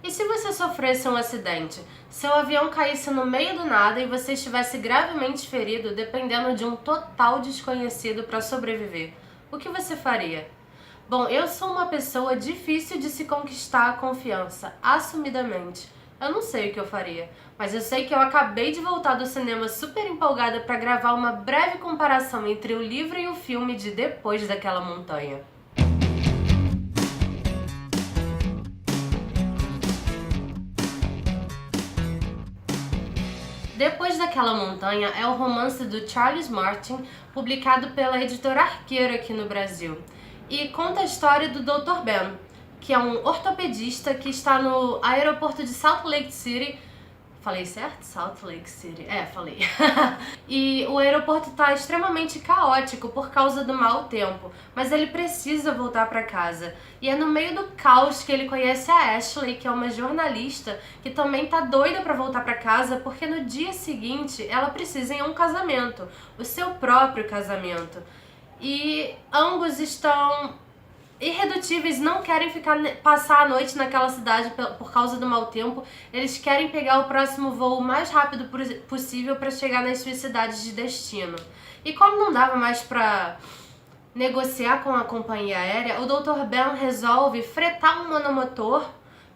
E se você sofresse um acidente? Seu avião caísse no meio do nada e você estivesse gravemente ferido, dependendo de um total desconhecido para sobreviver, o que você faria? Bom, eu sou uma pessoa difícil de se conquistar a confiança, assumidamente. Eu não sei o que eu faria, mas eu sei que eu acabei de voltar do cinema super empolgada para gravar uma breve comparação entre o livro e o filme de Depois daquela Montanha. Depois daquela Montanha é o romance do Charles Martin, publicado pela editora Arqueiro aqui no Brasil, e conta a história do Dr. Ben, que é um ortopedista que está no aeroporto de Salt Lake City. Falei certo? Salt Lake City. Falei. E o aeroporto está extremamente caótico por causa do mau tempo, mas ele precisa voltar para casa. E é no meio do caos que ele conhece a Ashley, que é uma jornalista que também tá doida para voltar para casa, porque no dia seguinte ela precisa ir a um casamento, o seu próprio casamento. E ambos estão irredutíveis, não querem passar a noite naquela cidade por causa do mau tempo. Eles querem pegar o próximo voo o mais rápido possível para chegar nas suas cidades de destino. E como não dava mais para negociar com a companhia aérea, o Dr. Ben resolve fretar um monomotor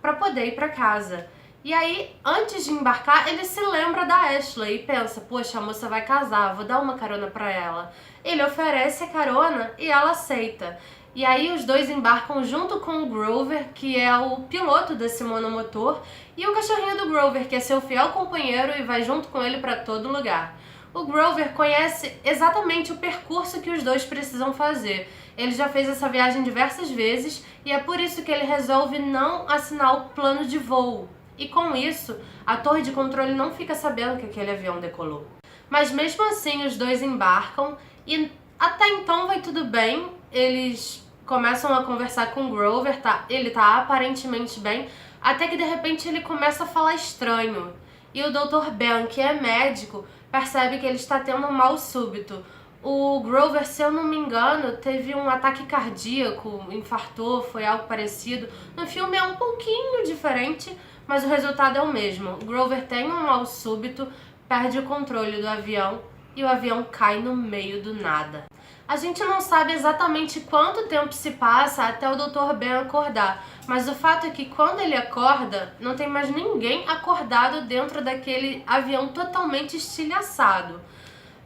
para poder ir para casa. E aí, antes de embarcar, ele se lembra da Ashley e pensa: poxa, a moça vai casar, vou dar uma carona para ela. Ele oferece a carona e ela aceita. E aí os dois embarcam junto com o Grover, que é o piloto desse monomotor, e o cachorrinho do Grover, que é seu fiel companheiro e vai junto com ele para todo lugar. O Grover conhece exatamente o percurso que os dois precisam fazer. Ele já fez essa viagem diversas vezes e é por isso que ele resolve não assinar o plano de voo. E com isso, a torre de controle não fica sabendo que aquele avião decolou. Mas mesmo assim, os dois embarcam e até então vai tudo bem. Eles começam a conversar com o Grover, ele tá aparentemente bem, até que de repente ele começa a falar estranho. E o Dr. Ben, que é médico, percebe que ele está tendo um mal súbito. O Grover, se eu não me engano, teve um ataque cardíaco, infartou, foi algo parecido. No filme é um pouquinho diferente, mas o resultado é o mesmo. O Grover tem um mal súbito, perde o controle do avião e o avião cai no meio do nada. A gente não sabe exatamente quanto tempo se passa até o Dr. Ben acordar, mas o fato é que quando ele acorda, não tem mais ninguém acordado dentro daquele avião totalmente estilhaçado.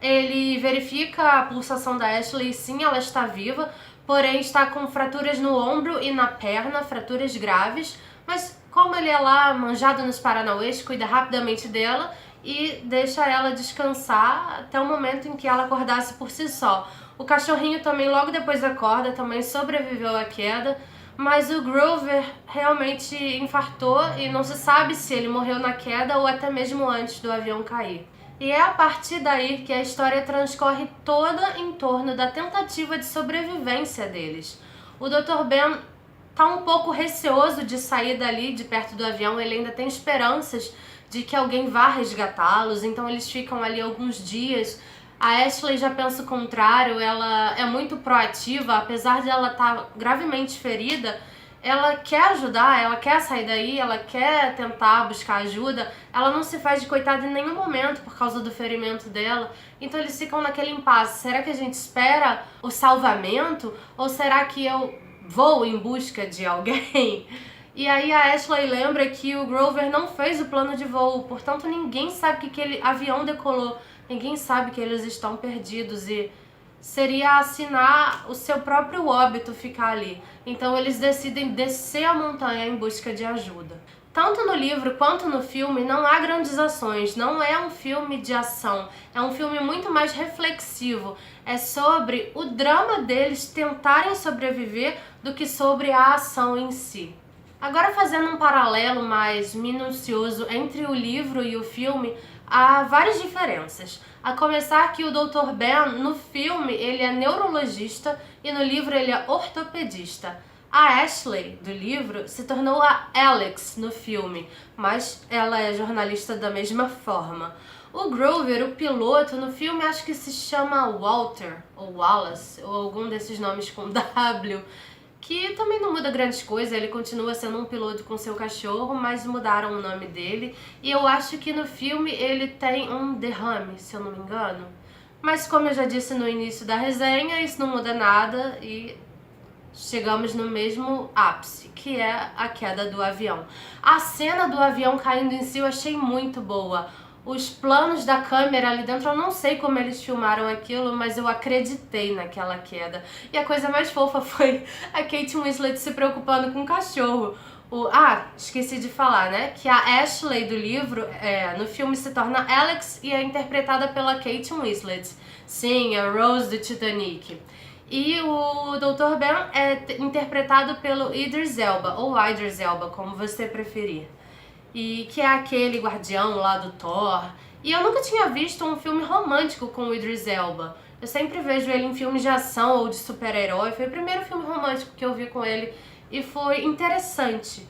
Ele verifica a pulsação da Ashley e sim, ela está viva, porém está com fraturas no ombro e na perna, fraturas graves, mas como ele é lá manjado nos paranauês, cuida rapidamente dela e deixa ela descansar até o momento em que ela acordasse por si só. O cachorrinho também logo depois acorda, também sobreviveu à queda, mas o Grover realmente infartou e não se sabe se ele morreu na queda ou até mesmo antes do avião cair. E é a partir daí que a história transcorre toda em torno da tentativa de sobrevivência deles. O Dr. Ben tá um pouco receoso de sair dali, de perto do avião, ele ainda tem esperanças de que alguém vá resgatá-los, então eles ficam ali alguns dias. A Ashley já pensa o contrário, ela é muito proativa, apesar de ela estar gravemente ferida, ela quer ajudar, ela quer sair daí, ela quer tentar buscar ajuda, ela não se faz de coitada em nenhum momento por causa do ferimento dela, então eles ficam naquele impasse: será que a gente espera o salvamento ou será que eu vou em busca de alguém? E aí a Ashley lembra que o Grover não fez o plano de voo, portanto ninguém sabe que aquele avião decolou, ninguém sabe que eles estão perdidos e seria assinar o seu próprio óbito ficar ali. Então eles decidem descer a montanha em busca de ajuda. Tanto no livro quanto no filme não há grandes ações, não é um filme de ação, é um filme muito mais reflexivo. É sobre o drama deles tentarem sobreviver do que sobre a ação em si. Agora, fazendo um paralelo mais minucioso entre o livro e o filme, há várias diferenças. A começar que o Dr. Ben, no filme, ele é neurologista e no livro ele é ortopedista. A Ashley, do livro, se tornou a Alex no filme, mas ela é jornalista da mesma forma. O Grover, o piloto, no filme acho que se chama Walter, ou Wallace, ou algum desses nomes com W, que também não muda grandes coisas, ele continua sendo um piloto com seu cachorro, mas mudaram o nome dele. E eu acho que no filme ele tem um derrame, se eu não me engano. Mas como eu já disse no início da resenha, isso não muda nada e chegamos no mesmo ápice, que é a queda do avião. A cena do avião caindo em si eu achei muito boa. Os planos da câmera ali dentro, eu não sei como eles filmaram aquilo, mas eu acreditei naquela queda. E a coisa mais fofa foi a Kate Winslet se preocupando com o cachorro. Esqueci de falar, né? Que a Ashley do livro, no filme se torna Alex e é interpretada pela Kate Winslet. Sim, a Rose do Titanic. E o Dr. Ben é interpretado pelo Idris Elba, ou Idris Elba, como você preferir. E que é aquele guardião lá do Thor. E eu nunca tinha visto um filme romântico com o Idris Elba. Eu sempre vejo ele em filmes de ação ou de super-herói. Foi o primeiro filme romântico que eu vi com ele e foi interessante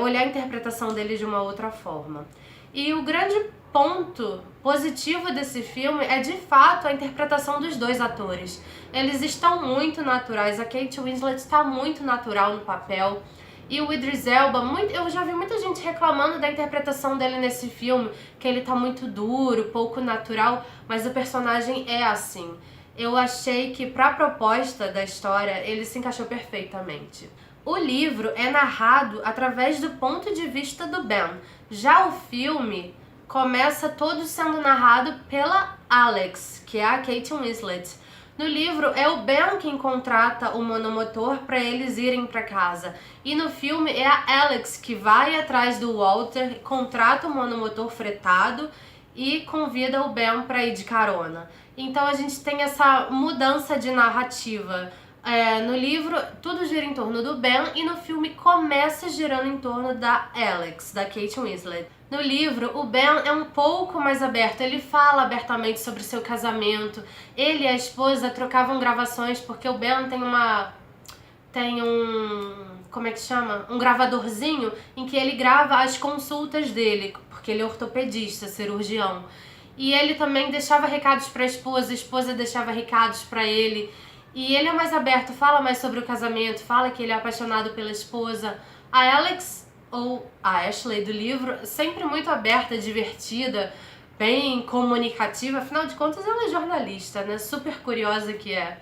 olhar a interpretação dele de uma outra forma. E o grande ponto positivo desse filme é de fato a interpretação dos dois atores. Eles estão muito naturais, a Kate Winslet está muito natural no papel. E o Idris Elba, eu já vi muita gente reclamando da interpretação dele nesse filme, que ele tá muito duro, pouco natural, mas o personagem é assim. Eu achei que pra proposta da história, ele se encaixou perfeitamente. O livro é narrado através do ponto de vista do Ben. Já o filme começa todo sendo narrado pela Alex, que é a Kate Winslet. No livro, é o Ben quem contrata o monomotor para eles irem para casa. E no filme, é a Alex que vai atrás do Walter, contrata o monomotor fretado e convida o Ben para ir de carona. Então a gente tem essa mudança de narrativa. No livro, tudo gira em torno do Ben e no filme começa girando em torno da Alex, da Kate Winslet. No livro, o Ben é um pouco mais aberto, ele fala abertamente sobre seu casamento. Ele e a esposa trocavam gravações porque o Ben tem como é que chama? Um gravadorzinho em que ele grava as consultas dele, porque ele é ortopedista, cirurgião. E ele também deixava recados para a esposa deixava recados para ele. E ele é mais aberto, fala mais sobre o casamento, fala que ele é apaixonado pela esposa. A Alex, ou a Ashley do livro, sempre muito aberta, divertida, bem comunicativa. Afinal de contas, ela é jornalista, né? Super curiosa que é.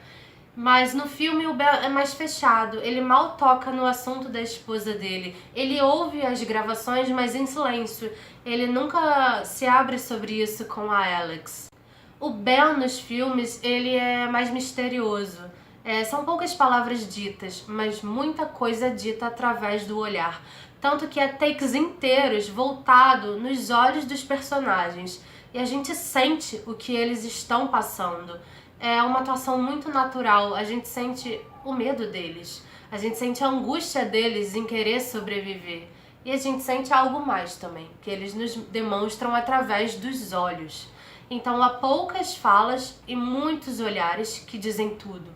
Mas no filme o Ben é mais fechado, ele mal toca no assunto da esposa dele. Ele ouve as gravações, mas em silêncio. Ele nunca se abre sobre isso com a Alex. O Ben nos filmes, ele é mais misterioso. São poucas palavras ditas, mas muita coisa dita através do olhar. Tanto que há takes inteiros voltado nos olhos dos personagens. E a gente sente o que eles estão passando. É uma atuação muito natural, a gente sente o medo deles. A gente sente a angústia deles em querer sobreviver. E a gente sente algo mais também, que eles nos demonstram através dos olhos. Então há poucas falas e muitos olhares que dizem tudo.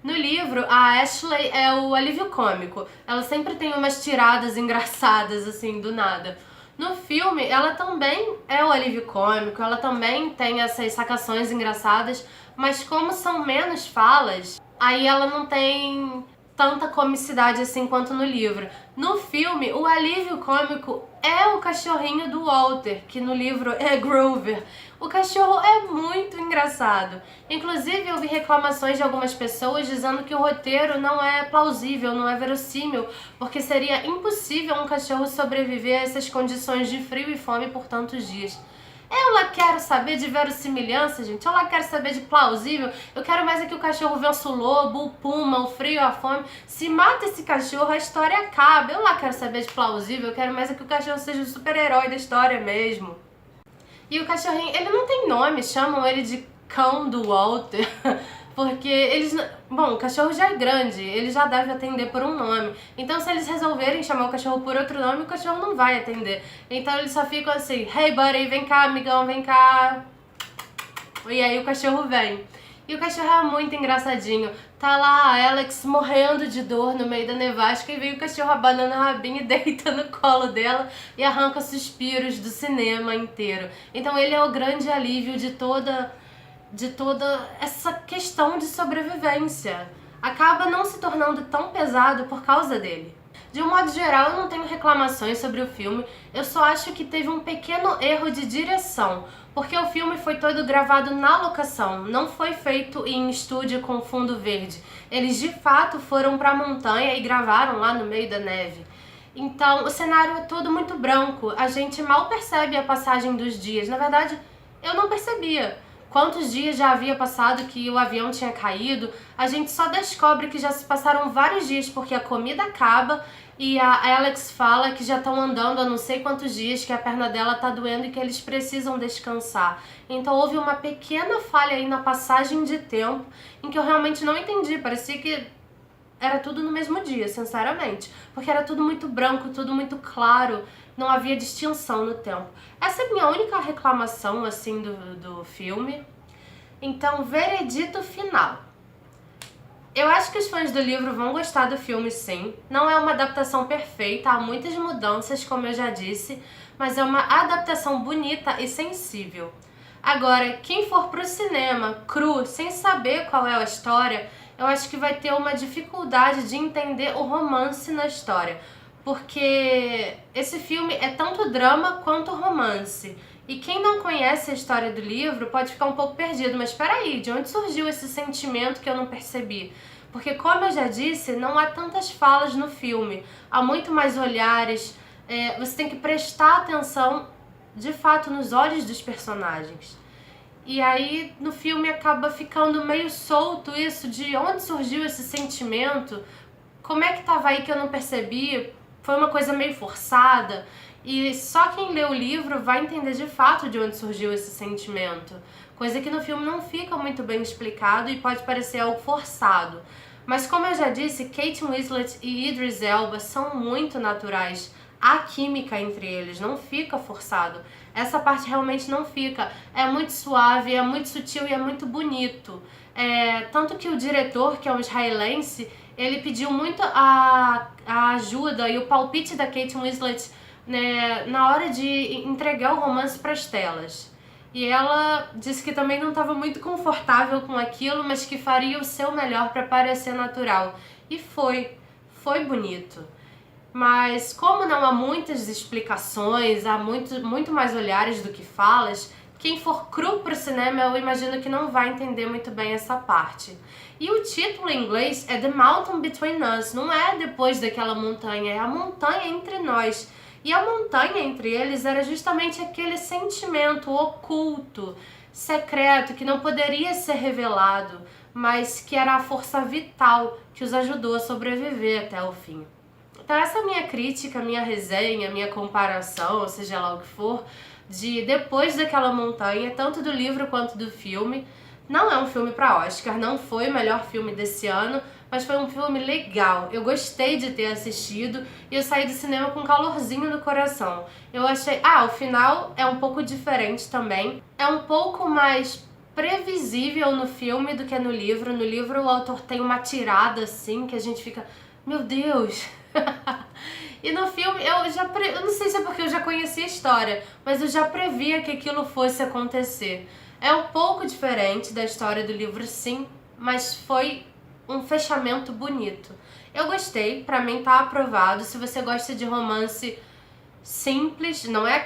No livro, a Ashley é o alívio cômico. Ela sempre tem umas tiradas engraçadas, assim, do nada. No filme, ela também é o alívio cômico, ela também tem essas sacações engraçadas, mas como são menos falas, aí ela não tem tanta comicidade assim quanto no livro. No filme, o alívio cômico é o cachorrinho do Walter, que no livro é Grover. O cachorro é muito engraçado. Inclusive, eu vi reclamações de algumas pessoas dizendo que o roteiro não é plausível, não é verossímil, porque seria impossível um cachorro sobreviver a essas condições de frio e fome por tantos dias. Eu lá quero saber de verossimilhança, gente. Eu lá quero saber de plausível. Eu quero mais é que o cachorro vença o lobo, o puma, o frio, a fome. Se mata esse cachorro, a história acaba. Eu lá quero saber de plausível. Eu quero mais é que o cachorro seja o super-herói da história mesmo. E o cachorrinho, ele não tem nome. Chamam ele de cão do Walter. Porque eles... Bom, o cachorro já é grande, ele já deve atender por um nome. Então, se eles resolverem chamar o cachorro por outro nome, o cachorro não vai atender. Então, eles só ficam assim, hey buddy, vem cá, amigão, vem cá. E aí o cachorro vem. E o cachorro é muito engraçadinho. Tá lá a Alex morrendo de dor no meio da nevasca e vem o cachorro abanando a rabinha e deita no colo dela e arranca suspiros do cinema inteiro. Então, ele é o grande alívio de toda essa questão de sobrevivência. acaba não se tornando tão pesado por causa dele. De um modo geral, eu não tenho reclamações sobre o filme, eu só acho que teve um pequeno erro de direção, porque o filme foi todo gravado na locação, não foi feito em estúdio com fundo verde. Eles de fato foram pra montanha e gravaram lá no meio da neve. Então, o cenário é todo muito branco, a gente mal percebe a passagem dos dias. Na verdade, eu não percebia quantos dias já havia passado que o avião tinha caído. A gente só descobre que já se passaram vários dias porque a comida acaba e a Alex fala que já estão andando há não sei quantos dias, que a perna dela tá doendo e que eles precisam descansar. Então houve uma pequena falha aí na passagem de tempo em que eu realmente não entendi. Parecia que era tudo no mesmo dia, sinceramente. Porque era tudo muito branco, tudo muito claro, não havia distinção no tempo. Essa é a minha única reclamação, assim, do filme. Então, veredito final. Eu acho que os fãs do livro vão gostar do filme, sim. Não é uma adaptação perfeita, há muitas mudanças, como eu já disse, mas é uma adaptação bonita e sensível. Agora, quem for pro cinema cru, sem saber qual é a história, eu acho que vai ter uma dificuldade de entender o romance na história, porque esse filme é tanto drama quanto romance. E quem não conhece a história do livro pode ficar um pouco perdido, mas espera aí, de onde surgiu esse sentimento que eu não percebi? Porque, como eu já disse, não há tantas falas no filme, há muito mais olhares, você tem que prestar atenção, de fato, nos olhos dos personagens. E aí, no filme, acaba ficando meio solto isso, de onde surgiu esse sentimento, como é que tava aí que eu não percebi, foi uma coisa meio forçada. E só quem lê o livro vai entender de fato de onde surgiu esse sentimento. Coisa que no filme não fica muito bem explicado e pode parecer algo forçado. Mas como eu já disse, Kate Winslet e Idris Elba são muito naturais. Há química entre eles, não fica forçado. Essa parte realmente não fica. É muito suave, é muito sutil e é muito bonito. Tanto que o diretor, que é um israelense, ele pediu muito a ajuda e o palpite da Kate Winslet, né, na hora de entregar o romance para as telas. E ela disse que também não estava muito confortável com aquilo, mas que faria o seu melhor para parecer natural. E foi bonito. Mas como não há muitas explicações, há muito mais olhares do que falas, quem for cru pro cinema eu imagino que não vai entender muito bem essa parte. E o título em inglês é The Mountain Between Us, não é depois daquela montanha, é a montanha entre nós. E a montanha entre eles era justamente aquele sentimento oculto, secreto, que não poderia ser revelado, mas que era a força vital que os ajudou a sobreviver até o fim. Então essa é a minha crítica, minha resenha, minha comparação, ou seja lá o que for, de Depois daquela montanha, tanto do livro quanto do filme. Não é um filme para Oscar, não foi o melhor filme desse ano, mas foi um filme legal. Eu gostei de ter assistido e eu saí do cinema com um calorzinho no coração. Eu achei... o final é um pouco diferente também. É um pouco mais previsível no filme do que no livro. No livro o autor tem uma tirada assim que a gente fica... Meu Deus! E no filme eu não sei se é porque eu já conhecia a história, mas eu já previa que aquilo fosse acontecer. É um pouco diferente da história do livro, sim, mas foi um fechamento bonito. Eu gostei, pra mim tá aprovado. Se você gosta de romance simples, não é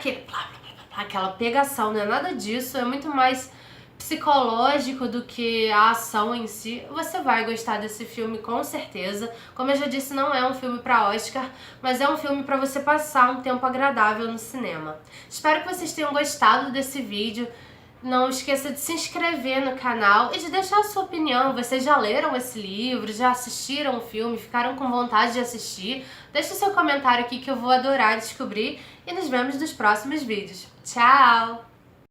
aquela pegação, não é nada disso, é muito mais psicológico do que a ação em si, você vai gostar desse filme com certeza. Como eu já disse, não é um filme para Oscar, mas é um filme para você passar um tempo agradável no cinema. Espero que vocês tenham gostado desse vídeo. Não esqueça de se inscrever no canal e de deixar a sua opinião. Vocês já leram esse livro? Já assistiram o filme? Ficaram com vontade de assistir? Deixe o seu comentário aqui que eu vou adorar descobrir e nos vemos nos próximos vídeos. Tchau!